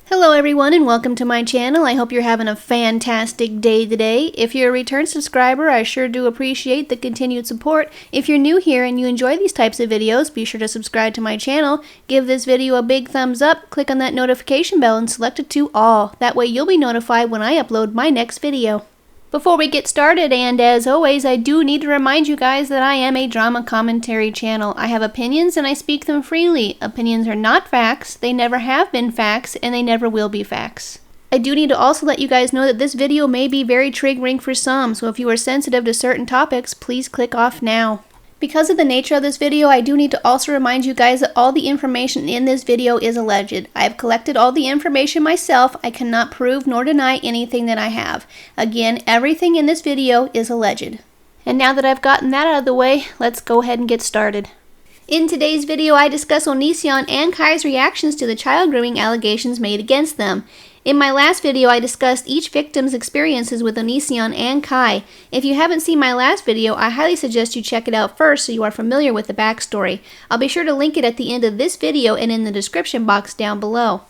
Hello everyone and welcome to my channel. I hope you're having a fantastic day today. If you're a return subscriber, I sure do appreciate the continued support. If you're new here and you enjoy these types of videos, be sure to subscribe to my channel, give this video a big thumbs up, click on that notification bell and select it to all. That way you'll be notified when I upload my next video. Before we get started, and as always, I do need to remind you guys that I am a drama commentary channel. I have opinions and I speak them freely. Opinions are not facts, they never have been facts, and they never will be facts. I do need to also let you guys know that this video may be very triggering for some, so if you are sensitive to certain topics, please click off now. Because of the nature of this video, I do need to also remind you guys that all the information in this video is alleged. I have collected all the information myself. I cannot prove nor deny anything that I have. Again, everything in this video is alleged. And now that I've gotten that out of the way, let's go ahead and get started. In today's video, I discuss Onisan and Kai's reactions to the child grooming allegations made against them. In my last video, I discussed each victim's experiences with Onisan and Kai. If you haven't seen my last video, I highly suggest you check it out first so you are familiar with the backstory. I'll be sure to link it at the end of this video and in the description box down below.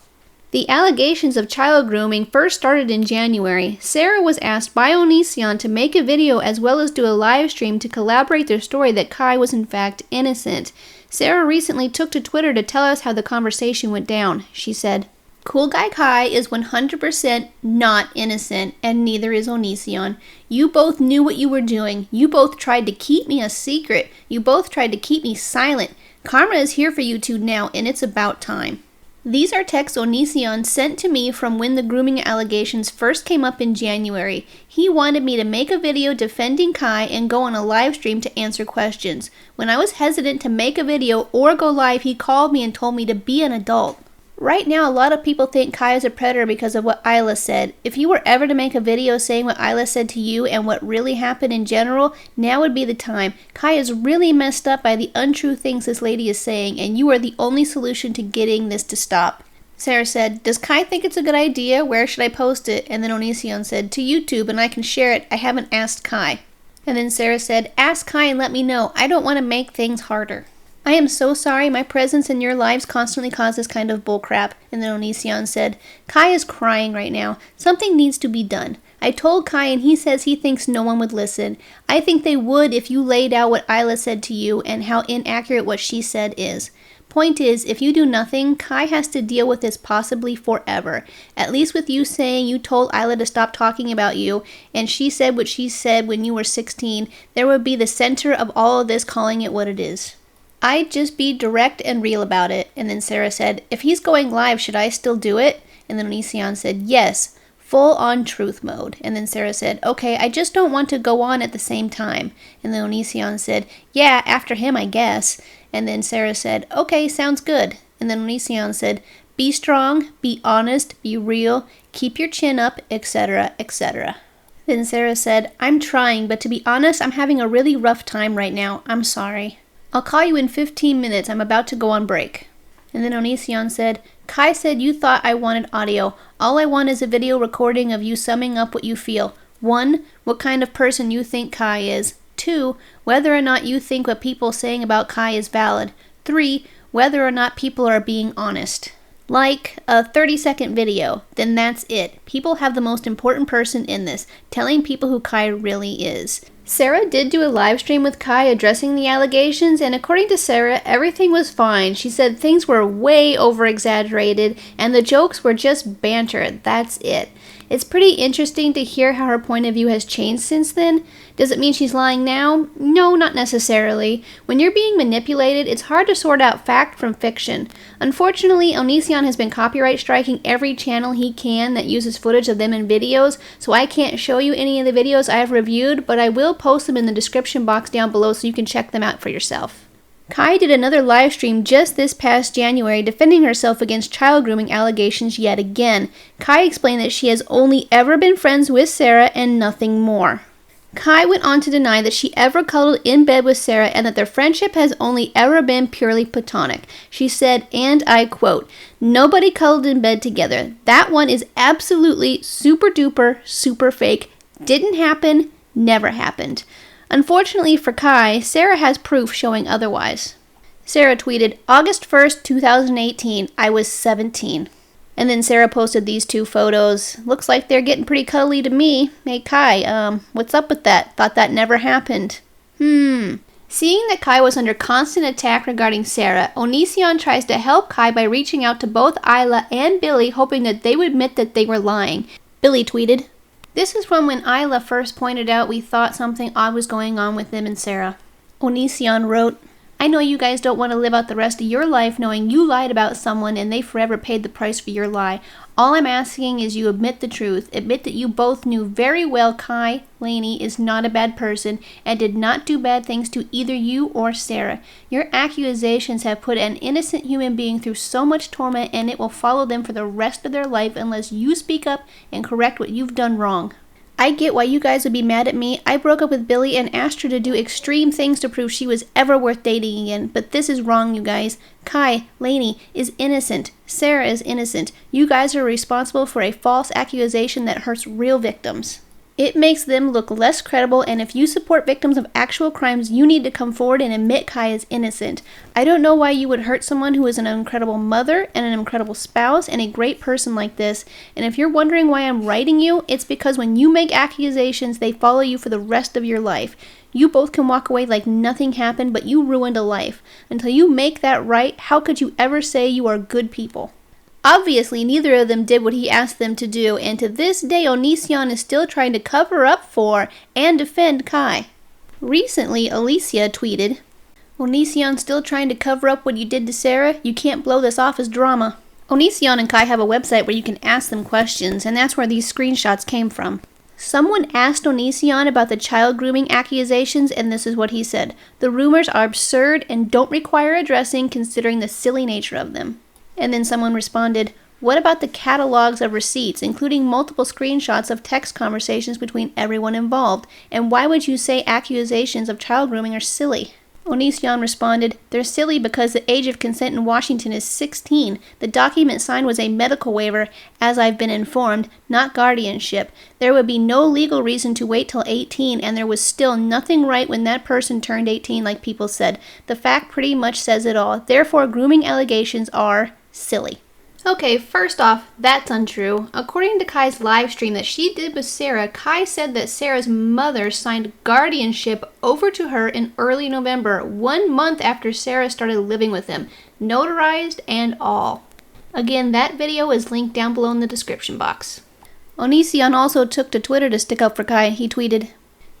The allegations of child grooming first started in January. Sarah was asked by Onisan to make a video as well as do a live stream to corroborate their story that Kai was in fact innocent. Sarah recently took to Twitter to tell us how the conversation went down. She said, "Cool guy Kai is 100% not innocent, and neither is Onisan. You both knew what you were doing. You both tried to keep me a secret. You both tried to keep me silent. Karma is here for you two now, and it's about time." These are texts Onisan sent to me from when the grooming allegations first came up in January. He wanted me to make a video defending Kai and go on a live stream to answer questions. When I was hesitant to make a video or go live, he called me and told me to be an adult. Right now, a lot of people think Kai is a predator because of what Isla said. If you were ever to make a video saying what Isla said to you and what really happened in general, now would be the time. Kai is really messed up by the untrue things this lady is saying, and you are the only solution to getting this to stop. Sarah said, "Does Kai think it's a good idea? Where should I post it?" And then Onisan said, "To YouTube, and I can share it. I haven't asked Kai." And then Sarah said, "Ask Kai and let me know. I don't want to make things harder." "I am so sorry, my presence in your lives constantly causes this kind of bullcrap." And then Onisan said, "Kai is crying right now. Something needs to be done. I told Kai and he says he thinks no one would listen. I think they would if you laid out what Isla said to you and how inaccurate what she said is. Point is, if you do nothing, Kai has to deal with this possibly forever. At least with you saying you told Isla to stop talking about you, and she said what she said when you were 16, there would be the center of all of this calling it what it is. I'd just be direct and real about it." And then Sarah said, "If he's going live, should I still do it?" And then Onisan said, "Yes, full on truth mode." And then Sarah said, "Okay, I just don't want to go on at the same time." And then Onisan said, "Yeah, after him, I guess." And then Sarah said, "Okay, sounds good." And then Onisan said, "Be strong, be honest, be real, keep your chin up, etc., etc." Then Sarah said, "I'm trying, but to be honest, I'm having a really rough time right now. I'm sorry. I'll call you in 15 minutes. I'm about to go on break." And then Onisan said, "Kai said you thought I wanted audio. All I want is a video recording of you summing up what you feel. 1, what kind of person you think Kai is. 2, whether or not you think what people are saying about Kai is valid. 3, whether or not people are being honest. Like a 30-second video. Then that's it. People have the most important person in this, telling people who Kai really is." Sarah did do a live stream with Kai addressing the allegations, and according to Sarah, everything was fine. She said things were way over-exaggerated, and the jokes were just banter. That's it. It's pretty interesting to hear how her point of view has changed since then. Does it mean she's lying now? No, not necessarily. When you're being manipulated, it's hard to sort out fact from fiction. Unfortunately, Onisan has been copyright striking every channel he can that uses footage of them in videos, so I can't show you any of the videos I have reviewed, but I will post them in the description box down below so you can check them out for yourself. Kai did another live stream just this past January defending herself against child grooming allegations yet again. Kai explained that she has only ever been friends with Sarah and nothing more. Kai went on to deny that she ever cuddled in bed with Sarah and that their friendship has only ever been purely platonic. She said, and I quote, "Nobody cuddled in bed together. That one is absolutely super duper, super fake. Didn't happen, never happened." Unfortunately for Kai, Sarah has proof showing otherwise. Sarah tweeted, August 1st, 2018, I was 17. And then Sarah posted these two photos. Looks like they're getting pretty cuddly to me. Hey Kai, what's up with that? Thought that never happened. Seeing that Kai was under constant attack regarding Sarah, Onision tries to help Kai by reaching out to both Isla and Billy, hoping that they would admit that they were lying. Billy tweeted, "This is from when Isla first pointed out we thought something odd was going on with them and Sarah." Onision wrote, "I know you guys don't want to live out the rest of your life knowing you lied about someone and they forever paid the price for your lie. All I'm asking is you admit the truth. Admit that you both knew very well Kai, Lainey, is not a bad person and did not do bad things to either you or Sarah. Your accusations have put an innocent human being through so much torment and it will follow them for the rest of their life unless you speak up and correct what you've done wrong. I get why you guys would be mad at me. I broke up with Billy and asked her to do extreme things to prove she was ever worth dating again. But this is wrong, you guys. Kai, Lainey, is innocent. Sarah is innocent. You guys are responsible for a false accusation that hurts real victims. It makes them look less credible, and if you support victims of actual crimes, you need to come forward and admit Kai is innocent. I don't know why you would hurt someone who is an incredible mother and an incredible spouse and a great person like this. And if you're wondering why I'm writing you, it's because when you make accusations, they follow you for the rest of your life. You both can walk away like nothing happened, but you ruined a life. Until you make that right, how could you ever say you are good people?" Obviously, neither of them did what he asked them to do, and to this day, Onision is still trying to cover up for and defend Kai. Recently, Alicia tweeted, "Onision still trying to cover up what you did to Sarah? You can't blow this off as drama." Onision and Kai have a website where you can ask them questions, and that's where these screenshots came from. Someone asked Onision about the child grooming accusations, and this is what he said. "The rumors are absurd and don't require addressing considering the silly nature of them." And then someone responded, "What about the catalogs of receipts, including multiple screenshots of text conversations between everyone involved? And why would you say accusations of child grooming are silly?" Onision responded, "They're silly because the age of consent in Washington is 16. The document signed was a medical waiver, as I've been informed, not guardianship. There would be no legal reason to wait till 18, and there was still nothing right when that person turned 18 like people said. The fact pretty much says it all. Therefore, grooming allegations are silly." Okay, first off, that's untrue. According to Kai's live stream that she did with Sarah, Kai said that Sarah's mother signed guardianship over to her in early November, 1 month after Sarah started living with him, notarized and all. Again, that video is linked down below in the description box. Onision also took to Twitter to stick up for Kai. He tweeted,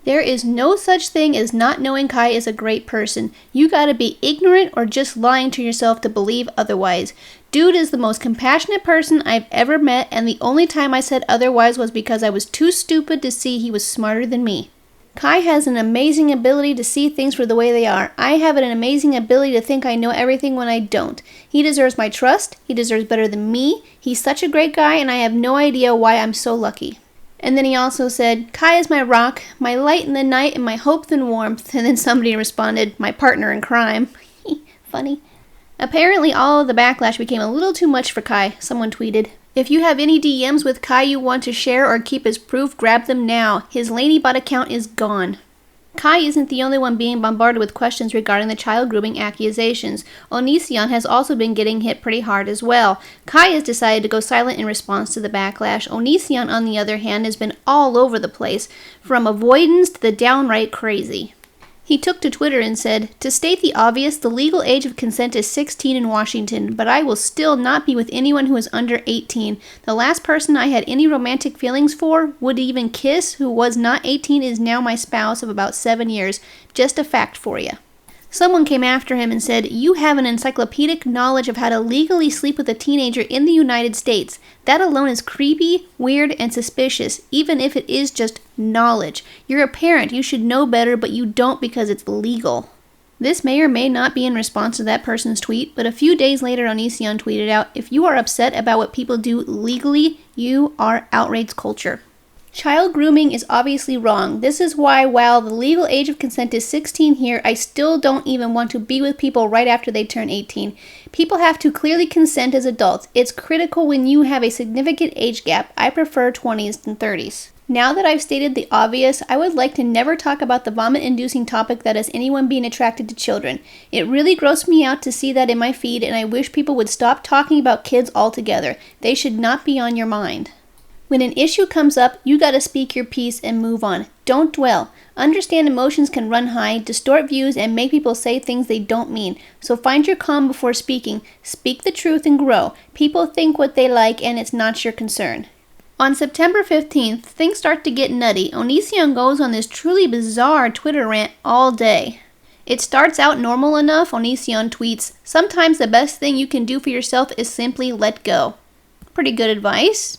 "There is no such thing as not knowing Kai is a great person. You gotta be ignorant or just lying to yourself to believe otherwise. Dude is the most compassionate person I've ever met, and the only time I said otherwise was because I was too stupid to see he was smarter than me. Kai has an amazing ability to see things for the way they are. I have an amazing ability to think I know everything when I don't. He deserves my trust. He deserves better than me. He's such a great guy, and I have no idea why I'm so lucky." And then he also said, "Kai is my rock, my light in the night, and my hope and warmth." And then somebody responded, "My partner in crime." Funny. Apparently all of the backlash became a little too much for Kai. Someone tweeted, "If you have any DMs with Kai you want to share or keep as proof, grab them now. His Lainey bot account is gone." Kai isn't the only one being bombarded with questions regarding the child grooming accusations. Onision has also been getting hit pretty hard as well. Kai has decided to go silent in response to the backlash. Onision, on the other hand, has been all over the place, from avoidance to the downright crazy. He took to Twitter and said, "To state the obvious, the legal age of consent is 16 in Washington, but I will still not be with anyone who is under 18. The last person I had any romantic feelings for, would even kiss, who was not 18 is now my spouse of about 7 years. Just a fact for you." Someone came after him and said, "You have an encyclopedic knowledge of how to legally sleep with a teenager in the United States. That alone is creepy, weird, and suspicious, even if it is just knowledge. You're a parent, you should know better, but you don't because it's legal." This may or may not be in response to that person's tweet, but a few days later Onision tweeted out, "If you are upset about what people do legally, you are outrage culture." Child grooming is obviously wrong. This is why, while the legal age of consent is 16 here, I still don't even want to be with people right after they turn 18. People have to clearly consent as adults. It's critical when you have a significant age gap. I prefer 20s than 30s. Now that I've stated the obvious, I would like to never talk about the vomit-inducing topic that is anyone being attracted to children. It really grossed me out to see that in my feed, and I wish people would stop talking about kids altogether. They should not be on your mind. When an issue comes up, you gotta speak your piece and move on. Don't dwell. Understand emotions can run high, distort views, and make people say things they don't mean. So find your calm before speaking. Speak the truth and grow. People think what they like, and it's not your concern. On September 15th, things start to get nutty. Onision goes on this truly bizarre Twitter rant all day. It starts out normal enough. Onision tweets, "Sometimes the best thing you can do for yourself is simply let go." Pretty good advice.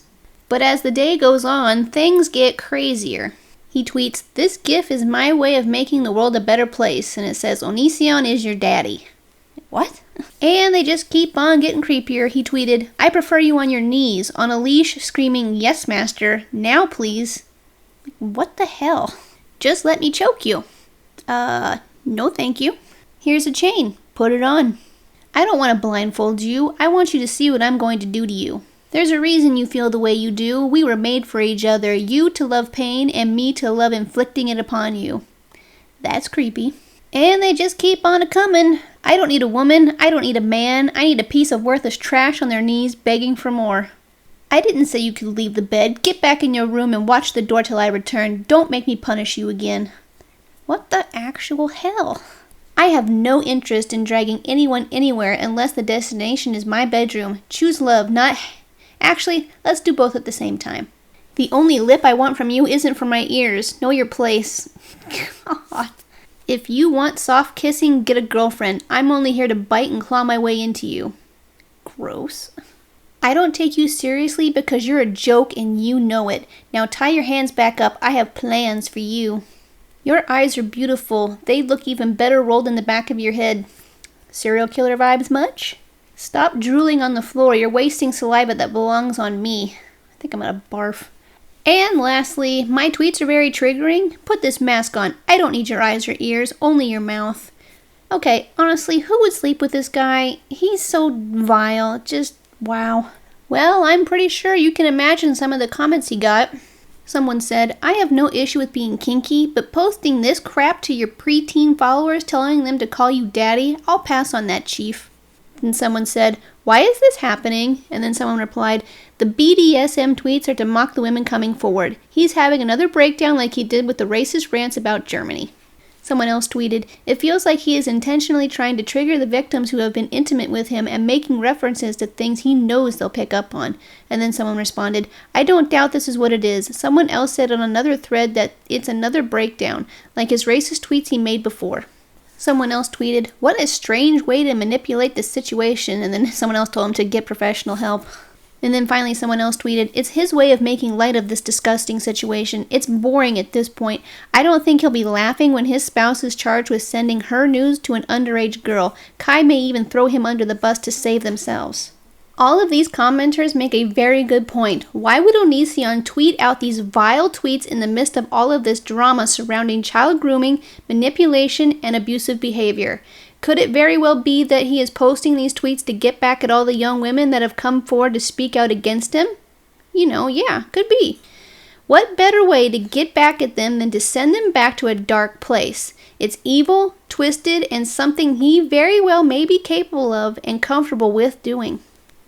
But as the day goes on, things get crazier. He tweets, "This GIF is my way of making the world a better place," and it says, "Onision is your daddy." What? And they just keep on getting creepier. He tweeted, "I prefer you on your knees, on a leash, screaming, 'Yes, master, now please.'" What the hell? "Just let me choke you." No thank you. "Here's a chain. Put it on." "I don't want to blindfold you. I want you to see what I'm going to do to you. There's a reason you feel the way you do. We were made for each other, you to love pain and me to love inflicting it upon you." That's creepy. And they just keep on a-coming. "I don't need a woman. I don't need a man. I need a piece of worthless trash on their knees begging for more. I didn't say you could leave the bed. Get back in your room and watch the door till I return. Don't make me punish you again." What the actual hell? I have no interest in dragging anyone anywhere unless the destination is my bedroom. Choose love, not... Actually, let's do both at the same time. "The only lip I want from you isn't for my ears. Know your place." God. "If you want soft kissing, get a girlfriend. I'm only here to bite and claw my way into you." Gross. "I don't take you seriously because you're a joke and you know it. Now tie your hands back up. I have plans for you." "Your eyes are beautiful. They look even better rolled in the back of your head." Serial killer vibes much? "Stop drooling on the floor. You're wasting saliva that belongs on me." I think I'm gonna barf. And lastly, "My tweets are very triggering. Put this mask on. I don't need your eyes or ears, only your mouth." Okay, honestly, who would sleep with this guy? He's so vile. Just, wow. Well, I'm pretty sure you can imagine some of the comments he got. Someone said, "I have no issue with being kinky, but posting this crap to your preteen followers telling them to call you daddy, I'll pass on that, chief." Then someone said, "Why is this happening?" And then someone replied, "The BDSM tweets are to mock the women coming forward. He's having another breakdown like he did with the racist rants about Germany." Someone else tweeted, "It feels like he is intentionally trying to trigger the victims who have been intimate with him and making references to things he knows they'll pick up on." And then someone responded, "I don't doubt this is what it is." Someone else said on another thread that it's another breakdown, like his racist tweets he made before. Someone else tweeted, "What a strange way to manipulate the situation," and then someone else told him to get professional help. And then finally someone else tweeted, "It's his way of making light of this disgusting situation. It's boring at this point. I don't think he'll be laughing when his spouse is charged with sending her news to an underage girl. Kai may even throw him under the bus to save themselves." All of these commenters make a very good point. Why would Onision tweet out these vile tweets in the midst of all of this drama surrounding child grooming, manipulation, and abusive behavior? Could it very well be that he is posting these tweets to get back at all the young women that have come forward to speak out against him? Yeah, could be. What better way to get back at them than to send them back to a dark place? It's evil, twisted, and something he very well may be capable of and comfortable with doing.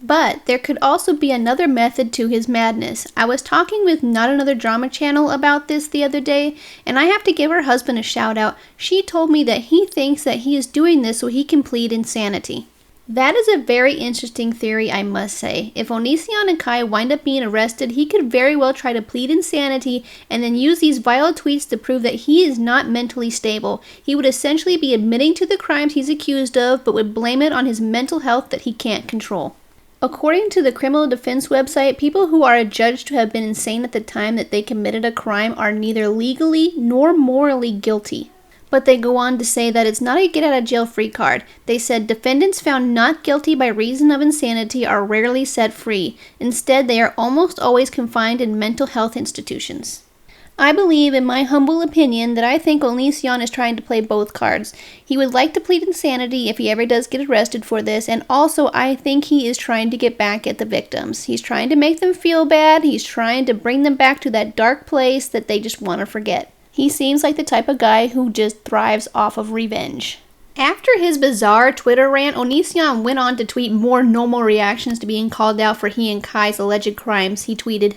But there could also be another method to his madness. I was talking with Not Another Drama channel about this the other day, and I have to give her husband a shout out. She told me that he thinks that he is doing this so he can plead insanity. That is a very interesting theory, I must say. If Onision and Kai wind up being arrested, he could very well try to plead insanity and then use these vile tweets to prove that he is not mentally stable. He would essentially be admitting to the crimes he's accused of, but would blame it on his mental health that he can't control. According to the criminal defense website, people who are adjudged to have been insane at the time that they committed a crime are neither legally nor morally guilty. But they go on to say that it's not a get-out-of-jail-free card. They said defendants found not guilty by reason of insanity are rarely set free. Instead, they are almost always confined in mental health institutions. I believe, in my humble opinion, that I think Oniisan is trying to play both cards. He would like to plead insanity if he ever does get arrested for this, and also I think he is trying to get back at the victims. He's trying to make them feel bad. He's trying to bring them back to that dark place that they just want to forget. He seems like the type of guy who just thrives off of revenge. After his bizarre Twitter rant, Oniisan went on to tweet more normal reactions to being called out for he and Kai's alleged crimes. He tweeted,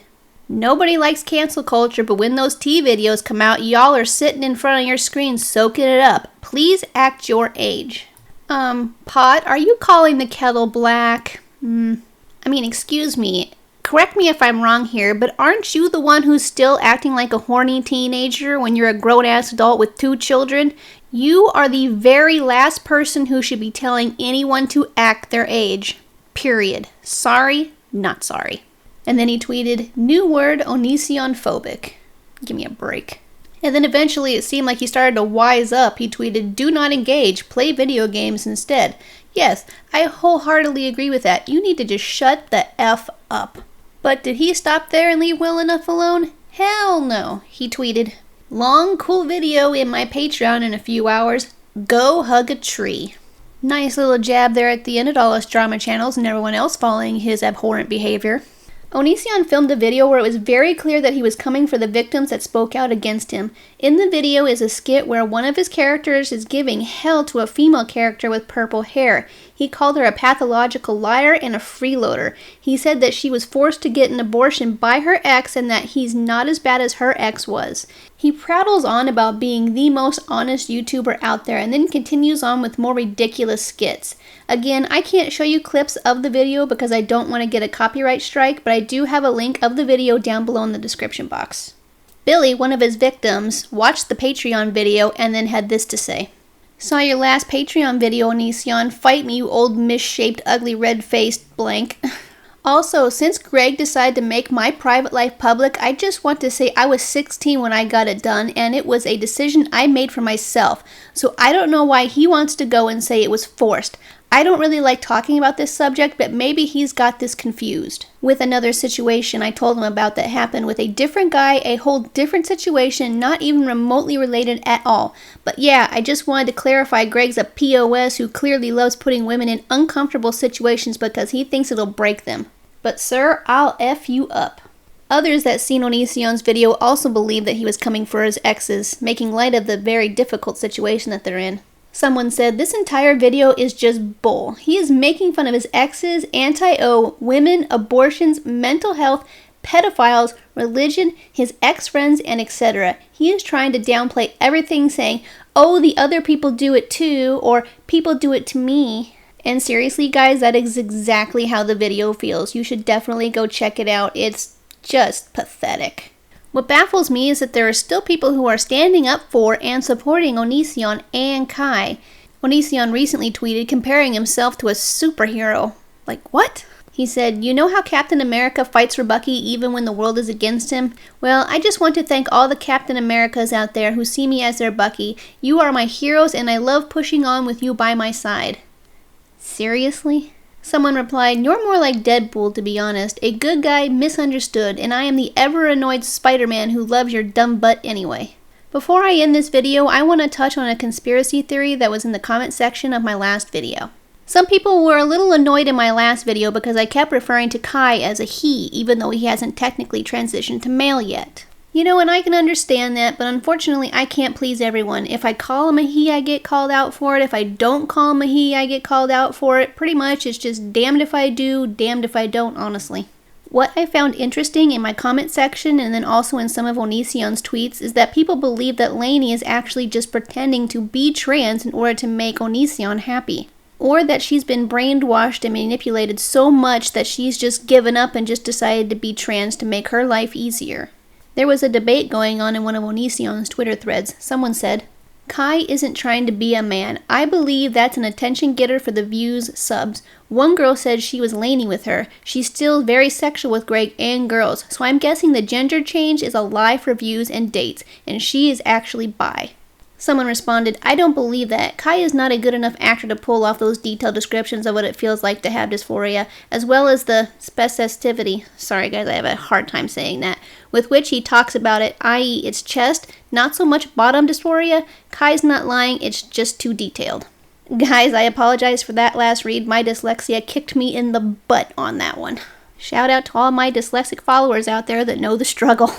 "Nobody likes cancel culture, but when those tea videos come out, y'all are sitting in front of your screen soaking it up. Please act your age." Pot, are you calling the kettle black? Excuse me. Correct me if I'm wrong here, but aren't you the one who's still acting like a horny teenager when you're a grown-ass adult with 2 children? You are the very last person who should be telling anyone to act their age. Period. Sorry, not sorry. And then he tweeted, "New word, Onision phobic." Give me a break. And then eventually it seemed like he started to wise up. He tweeted, "Do not engage, play video games instead." Yes, I wholeheartedly agree with that. You need to just shut the F up. But did he stop there and leave well enough alone? Hell no. He tweeted, "Long cool video in my Patreon in a few hours. Go hug a tree." Nice little jab there at the end at all us drama channels and everyone else following his abhorrent behavior. Oniisan filmed a video where it was very clear that he was coming for the victims that spoke out against him. In the video is a skit where one of his characters is giving hell to a female character with purple hair. He called her a pathological liar and a freeloader. He said that she was forced to get an abortion by her ex and that he's not as bad as her ex was. He prattles on about being the most honest YouTuber out there and then continues on with more ridiculous skits. Again, I can't show you clips of the video because I don't want to get a copyright strike, but I do have a link of the video down below in the description box. Billy, one of his victims, watched the Patreon video and then had this to say. "Saw your last Patreon video, Oniisan. Fight me, you old misshaped, ugly, red-faced blank." Also, since Greg decided to make my private life public, I just want to say I was 16 when I got it done, and it was a decision I made for myself. So I don't know why he wants to go and say it was forced. I don't really like talking about this subject, but maybe he's got this confused with another situation I told him about that happened with a different guy, a whole different situation, not even remotely related at all. But yeah, I just wanted to clarify Greg's a POS who clearly loves putting women in uncomfortable situations because he thinks it'll break them. But sir, I'll F you up. Others that seen Oniisan's video also believe that he was coming for his exes, making light of the very difficult situation that they're in. Someone said, "This entire video is just bull. He is making fun of his exes, anti-O, women, abortions, mental health, pedophiles, religion, his ex-friends, and etc. He is trying to downplay everything, saying, 'Oh, the other people do it too,' or 'people do it to me.'" And seriously, guys, that is exactly how the video feels. You should definitely go check it out. It's just pathetic. What baffles me is that there are still people who are standing up for and supporting Onision and Kai. Oniisan recently tweeted comparing himself to a superhero. Like, what? He said, "You know how Captain America fights for Bucky even when the world is against him? Well, I just want to thank all the Captain Americas out there who see me as their Bucky. You are my heroes and I love pushing on with you by my side." Seriously? Someone replied, "You're more like Deadpool, to be honest. A good guy, misunderstood, and I am the ever-annoyed Spider-Man who loves your dumb butt anyway." Before I end this video, I want to touch on a conspiracy theory that was in the comment section of my last video. Some people were a little annoyed in my last video because I kept referring to Kai as a he, even though he hasn't technically transitioned to male yet. You know, and I can understand that, but unfortunately I can't please everyone. If I call him a he, I get called out for it. If I don't call him a he, I get called out for it. Pretty much it's just damned if I do, damned if I don't, honestly. What I found interesting in my comment section and then also in some of Onisan's tweets is that people believe that Lainey is actually just pretending to be trans in order to make Onisan happy. Or that she's been brainwashed and manipulated so much that she's just given up and just decided to be trans to make her life easier. There was a debate going on in one of Onisan's Twitter threads. Someone said, "Kai isn't trying to be a man. I believe that's an attention getter for the views, subs. One girl said she was Lainey with her. She's still very sexual with Greg and girls, so I'm guessing the gender change is a lie for views and dates, and she is actually bi." Someone responded, I don't believe that. Kai is not a good enough actor to pull off those detailed descriptions of what it feels like to have dysphoria, as well as the specificity, sorry guys, I have a hard time saying that, with which he talks about it, i.e. its chest, not so much bottom dysphoria. Kai's not lying, it's just too detailed. Guys, I apologize for that last read. My dyslexia kicked me in the butt on that one. Shout out to all my dyslexic followers out there that know the struggle.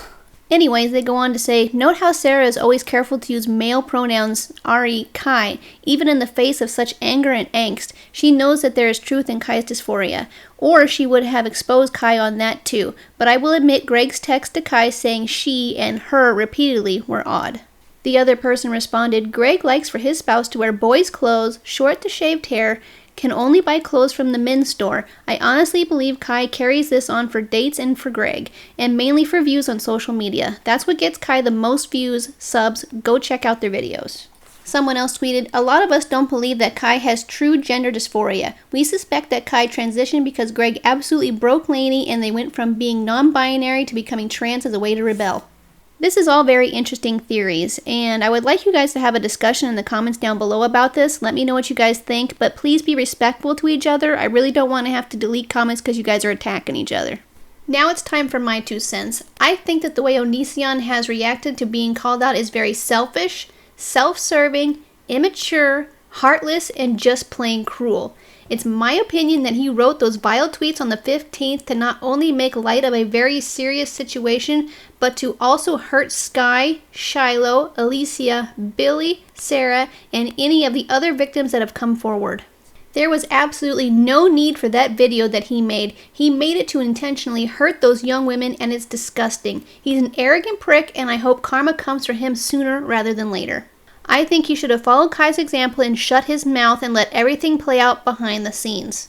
Anyways, they go on to say, note how Sarah is always careful to use male pronouns, re, Kai, even in the face of such anger and angst. She knows that there is truth in Kai's dysphoria. Or she would have exposed Kai on that too. But I will admit Greg's text to Kai saying she and her repeatedly were odd. The other person responded, Greg likes for his spouse to wear boys' clothes, short to shaved hair, can only buy clothes from the men's store. I honestly believe Kai carries this on for dates and for Greg, and mainly for views on social media. That's what gets Kai the most views, subs. Go check out their videos. Someone else tweeted, a lot of us don't believe that Kai has true gender dysphoria. We suspect that Kai transitioned because Greg absolutely broke Lainey and they went from being non-binary to becoming trans as a way to rebel. This is all very interesting theories, and I would like you guys to have a discussion in the comments down below about this. Let me know what you guys think, but please be respectful to each other. I really don't want to have to delete comments because you guys are attacking each other. Now it's time for my 2 cents. I think that the way Oniisan has reacted to being called out is very selfish, self-serving, immature, heartless, and just plain cruel. It's my opinion that he wrote those vile tweets on the 15th to not only make light of a very serious situation, but to also hurt Sky, Shiloh, Alicia, Billy, Sarah, and any of the other victims that have come forward. There was absolutely no need for that video that he made. He made it to intentionally hurt those young women, and it's disgusting. He's an arrogant prick, and I hope karma comes for him sooner rather than later. I think he should have followed Kai's example and shut his mouth and let everything play out behind the scenes.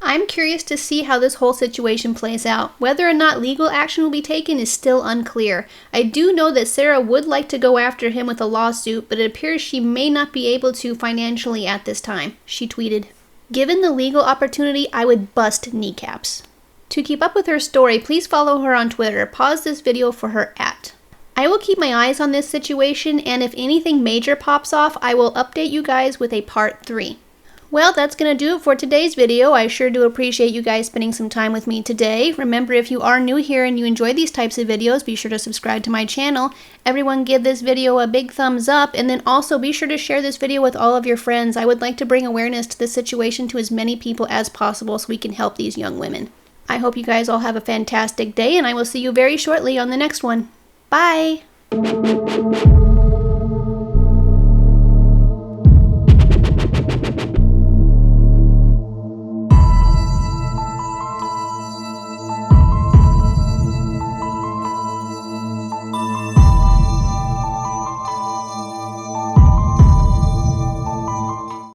I'm curious to see how this whole situation plays out. Whether or not legal action will be taken is still unclear. I do know that Sarah would like to go after him with a lawsuit, but it appears she may not be able to financially at this time. She tweeted, given the legal opportunity, I would bust kneecaps. To keep up with her story, please follow her on Twitter. Pause this video for her @ I will keep my eyes on this situation, and if anything major pops off, I will update you guys with a part 3. Well, that's going to do it for today's video. I sure do appreciate you guys spending some time with me today. Remember, if you are new here and you enjoy these types of videos, be sure to subscribe to my channel. Everyone give this video a big thumbs up, and then also be sure to share this video with all of your friends. I would like to bring awareness to this situation to as many people as possible so we can help these young women. I hope you guys all have a fantastic day, and I will see you very shortly on the next one. Bye!